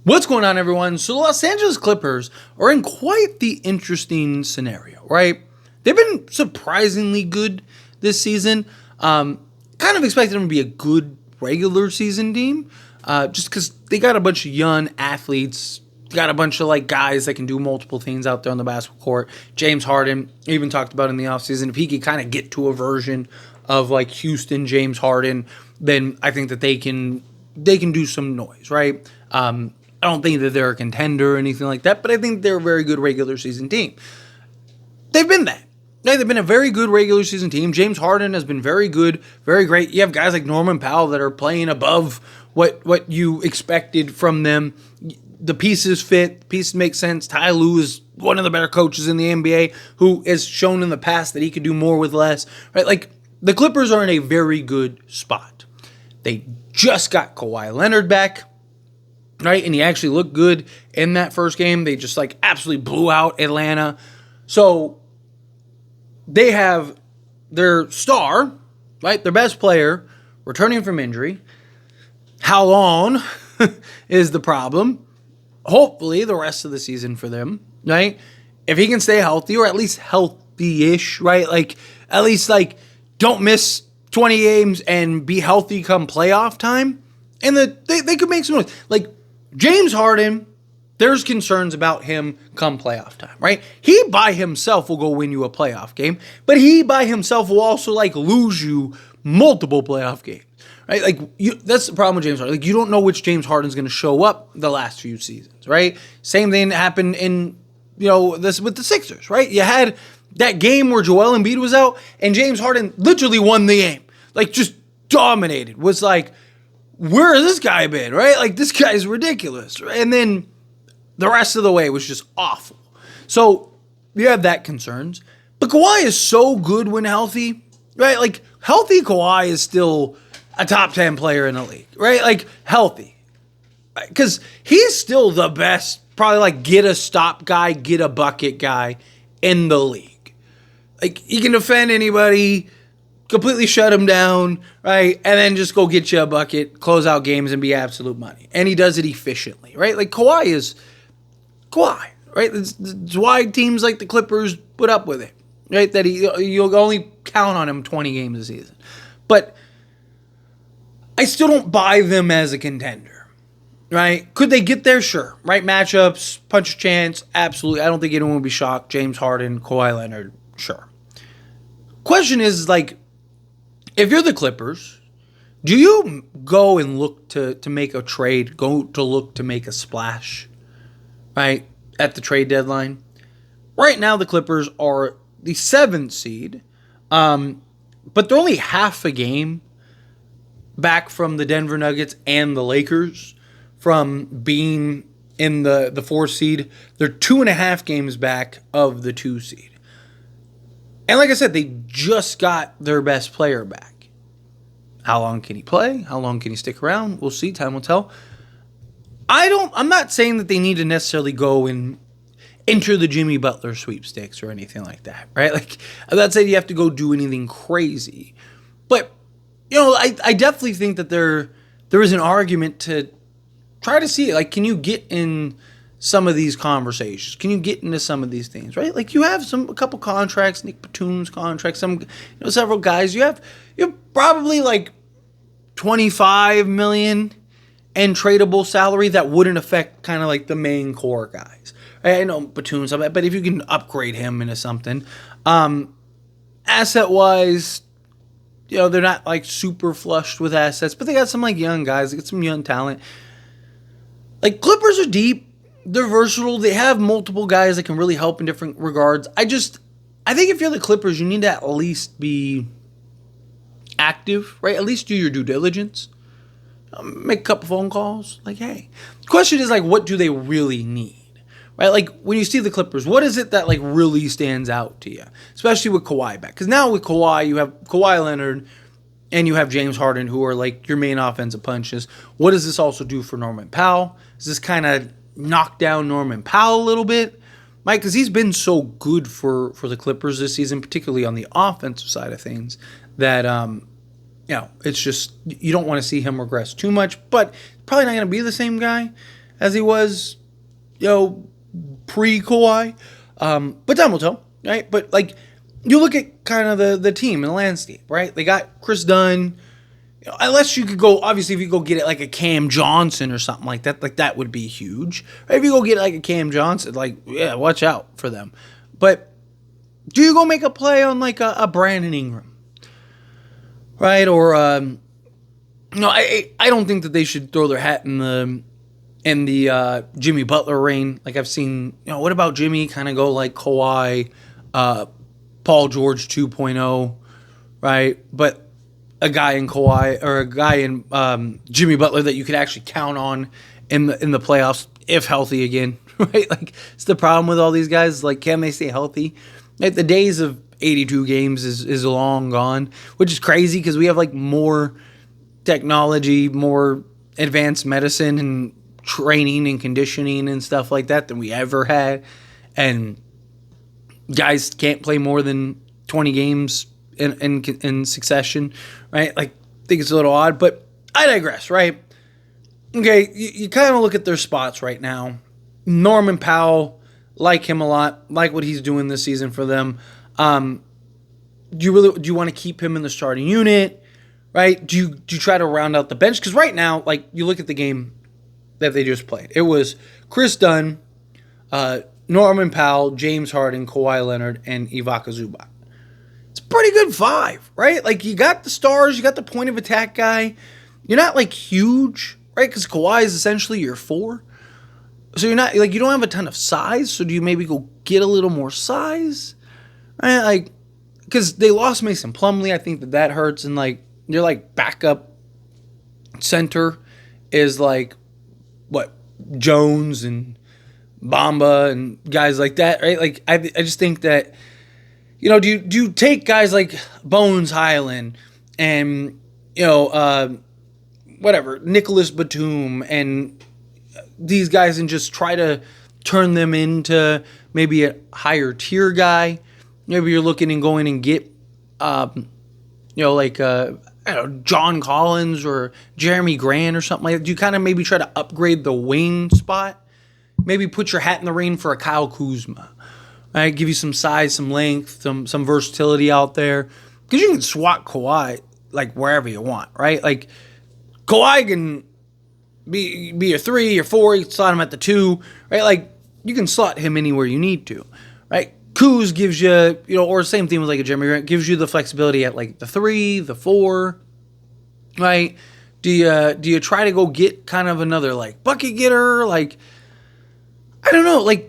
What's going on, everyone? So the Los Angeles Clippers are in quite the interesting scenario, right? They've been surprisingly good this season. Kind of expected them to be a good regular season team, just because they got a bunch of young athletes, got a bunch of guys that can do multiple things out there on the basketball court. James Harden even talked about in the offseason, if he could kind of get to a version of Houston James Harden, then I think that they can do some noise, right? I don't think that they're a contender or anything like that, but I think they're a very good regular season team. They've been that. They've been a very good regular season team. James Harden has been very good, very great. You have guys like Norman Powell that are playing above what you expected from them. The pieces fit, the pieces make sense. Ty Lue is one of the better coaches in the NBA who has shown in the past that he could do more with less. Right? The Clippers are in a very good spot. They just got Kawhi Leonard back. Right, and he actually looked good in that first game. They just absolutely blew out Atlanta. So they have their star, right, their best player, returning from injury. How long is the problem? Hopefully the rest of the season for them, right? If he can stay healthy, or at least healthy-ish, right? At least don't miss 20 games and be healthy come playoff time. And they could make some noise. James Harden, there's concerns about him come playoff time, right? He by himself will go win you a playoff game, but he by himself will also lose you multiple playoff games, right? That's the problem with James Harden. You don't know which James Harden's going to show up the last few seasons, right? Same thing happened in this with the Sixers, right? You had that game where Joel Embiid was out, and James Harden literally won the game, just dominated. Was where has this guy been, right? This guy's ridiculous. Right? And then the rest of the way was just awful. So you have that concerns. But Kawhi is so good when healthy, right? Healthy Kawhi is still a top 10 player in the league, right? Healthy. Because he's still the best, probably get a stop guy, get a bucket guy in the league. He can defend anybody, completely shut him down, right? And then just go get you a bucket, close out games, and be absolute money. And he does it efficiently, right? Kawhi is Kawhi, right? It's why teams like the Clippers put up with it, right? That you'll only count on him 20 games a season. But I still don't buy them as a contender, right? Could they get there? Sure, right? Matchups, punch a chance, absolutely. I don't think anyone would be shocked. James Harden, Kawhi Leonard, sure. Question is, if you're the Clippers, do you go and look to make a trade, go to look to make a splash, right, at the trade deadline? Right now, the Clippers are the 7th seed, but they're only half a game back from the Denver Nuggets and the Lakers from being in the 4th seed. They're 2.5 games back of the 2 seed. And like I said, they just got their best player back. How long can he play? How long can he stick around? We'll see. Time will tell. I'm not saying that they need to necessarily go and enter the Jimmy Butler sweepstakes or anything like that, right? I'm not saying you have to go do anything crazy. But, I definitely think that there is an argument to try to see it. Can you get in some of these conversations? Can you get into some of these things, right? You have a couple contracts, Nick Batum's contract, several guys. You have probably $25 million in tradable salary that wouldn't affect kind of the main core guys. I know Batum's, but if you can upgrade him into something, asset wise, they're not super flushed with assets, but they got some young guys, they got some young talent. Clippers are deep. They're versatile. They have multiple guys that can really help in different regards. I think if you're the Clippers, you need to at least be active, right? At least do your due diligence. Make a couple phone calls. Hey. The question is, what do they really need? Right? When you see the Clippers, what is it that, really stands out to you? Especially with Kawhi back. Because now with Kawhi, you have Kawhi Leonard and you have James Harden, who are, your main offensive punches. What does this also do for Norman Powell? Does this kind of knock down Norman Powell a little bit, Mike? Because he's been so good for the Clippers this season, particularly on the offensive side of things, that it's just you don't want to see him regress too much. But probably not going to be the same guy as he was, pre-Kawhi. But time will tell, right? But, like, you look at kind of the team and the landscape, right? They got Chris Dunn. Unless you could go, obviously, if you go get it like a Cam Johnson or something like that would be huge. Right? If you go get like a Cam Johnson, watch out for them. But do you go make a play on like a Brandon Ingram, right? Or no, I don't think that they should throw their hat in the Jimmy Butler reign. Like I've seen, what about Jimmy kind of go like Kawhi, Paul George 2.0, right? But a guy in Kawhi or a guy in Jimmy Butler that you could actually count on in the playoffs if healthy again, right? Like it's the problem with all these guys. Like, can they stay healthy? Like the days of 82 games is long gone, which is crazy because we have like more technology, more advanced medicine and training and conditioning and stuff like that than we ever had, and guys can't play more than 20 games in succession, right? Like, I think it's a little odd, but I digress, right? Okay, you kind of look at their spots right now. Norman Powell, like him a lot, like what he's doing this season for them. Do you want to keep him in the starting unit, right? Do you try to round out the bench? Because right now, like, you look at the game that they just played. It was Chris Dunn, Norman Powell, James Harden, Kawhi Leonard, and Ivica Zubac. It's a pretty good five, right? Like, you got the stars, you got the point of attack guy. You're not, like, huge, right? Because Kawhi is essentially your 4. So you're not, like, you don't have a ton of size, so do you maybe go get a little more size? Right? Like, because they lost Mason Plumlee, I think that hurts, and, like, your, like, backup center is, like, what, Jones and Bamba and guys like that, right? Like, I just think that, do you take guys like Bones Highland and, whatever, Nicholas Batum and these guys and just try to turn them into maybe a higher tier guy? Maybe you're looking and going and get, John Collins or Jeremy Grant or something like that. Do you kind of maybe try to upgrade the wing spot? Maybe put your hat in the ring for a Kyle Kuzma. Right? Give you some size, some length, some versatility out there. Because you can swap Kawhi, like, wherever you want, right? Like, Kawhi can be your 3 or 4. You can slot him at the 2, right? Like, you can slot him anywhere you need to, right? Kuz gives you, or same thing with, like, a Jeremy Grant, gives you the flexibility at, like, the 3, the 4, right? Do you try to go get kind of another, like, bucket getter? Like, I don't know. Like,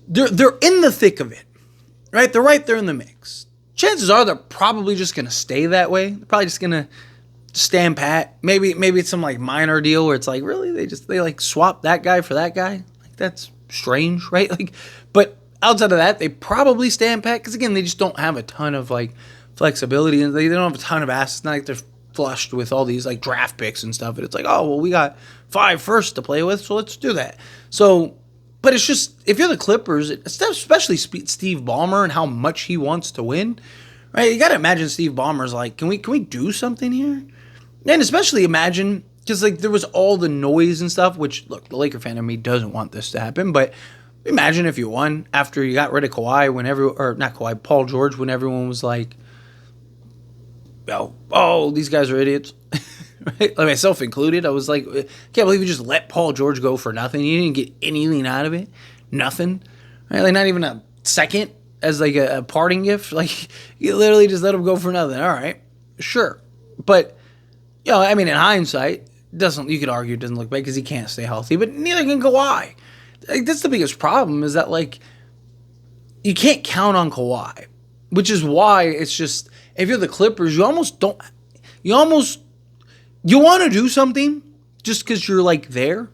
they're in the thick of it, right? They're right there in the mix. Chances are they're probably just going to stay that way. They're probably just going to stand pat. Maybe it's some, like, minor deal where it's like, really? They like swap that guy for that guy? Like, that's strange, right? Like, but outside of that, they probably stand pat because, again, they just don't have a ton of, like, flexibility, and they don't have a ton of assets. It's not like they're flushed with all these, like, draft picks and stuff, and it's like, oh, well, we got 5 firsts to play with, so let's do that. So, but it's just, if you're the Clippers, especially Steve Ballmer and how much he wants to win, right? You got to imagine Steve Ballmer's like, can we do something here? And especially imagine, because, like, there was all the noise and stuff, which, look, the Laker fan in me doesn't want this to happen, but imagine if you won after you got rid of Kawhi Paul George, when everyone was like, oh, these guys are idiots. Right? Like, myself included. I was like, I can't believe you just let Paul George go for nothing. You didn't get anything out of it. Nothing. Right? Like, not even a second as, like, a parting gift. Like, you literally just let him go for nothing. All right. Sure. But, I mean, in hindsight, you could argue it doesn't look bad because he can't stay healthy, but neither can Kawhi. Like, that's the biggest problem, is that, like, you can't count on Kawhi, which is why it's just, if you're the Clippers, you want to do something just because you're, like, there.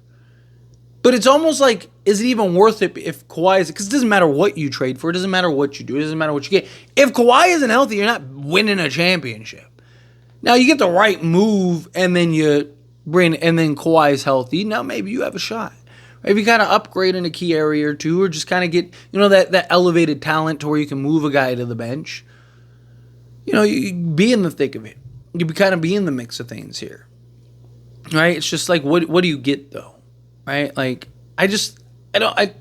But it's almost like, is it even worth it if Kawhi is... Because it doesn't matter what you trade for. It doesn't matter what you do. It doesn't matter what you get. If Kawhi isn't healthy, you're not winning a championship. Now, you get the right move, and then then Kawhi is healthy. Now, maybe you have a shot. Maybe you kind of upgrade in a key area or two, or just kind of get, that elevated talent to where you can move a guy to the bench. You be in the thick of it. You kind of be in the mix of things here, right? It's just like, what do you get, though? right? Like, I don't, I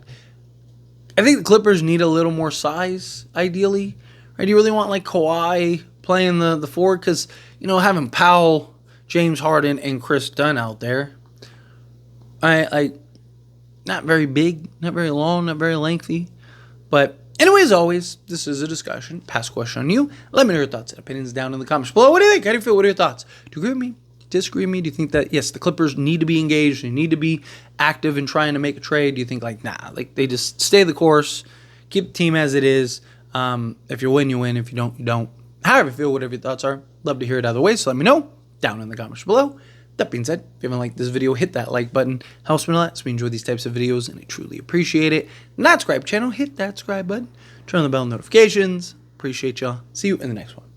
think the Clippers need a little more size, ideally. Right? Do you really want like Kawhi playing the forward? Because, having Powell, James Harden, and Chris Dunn out there, like, not very big, not very long, not very lengthy. But anyway, as always, this is a discussion. Pass question on you. Let me know your thoughts and opinions down in the comments below. What do you think? How do you feel? What are your thoughts? Do you agree with me? Disagree with me? Do you think that, yes, the Clippers need to be engaged, they need to be active in trying to make a trade? Do you think, like, nah, like, they just stay the course, keep the team as it is? If you win, you win. If you don't, you don't. However you feel, whatever your thoughts are, love to hear it either way, so let me know down in the comments below. That being said, if you haven't liked this video, hit that like button. Helps me a lot, so we enjoy these types of videos, and I truly appreciate it. Not subscribe channel, hit that subscribe button. Turn on the bell notifications. Appreciate y'all. See you in the next one.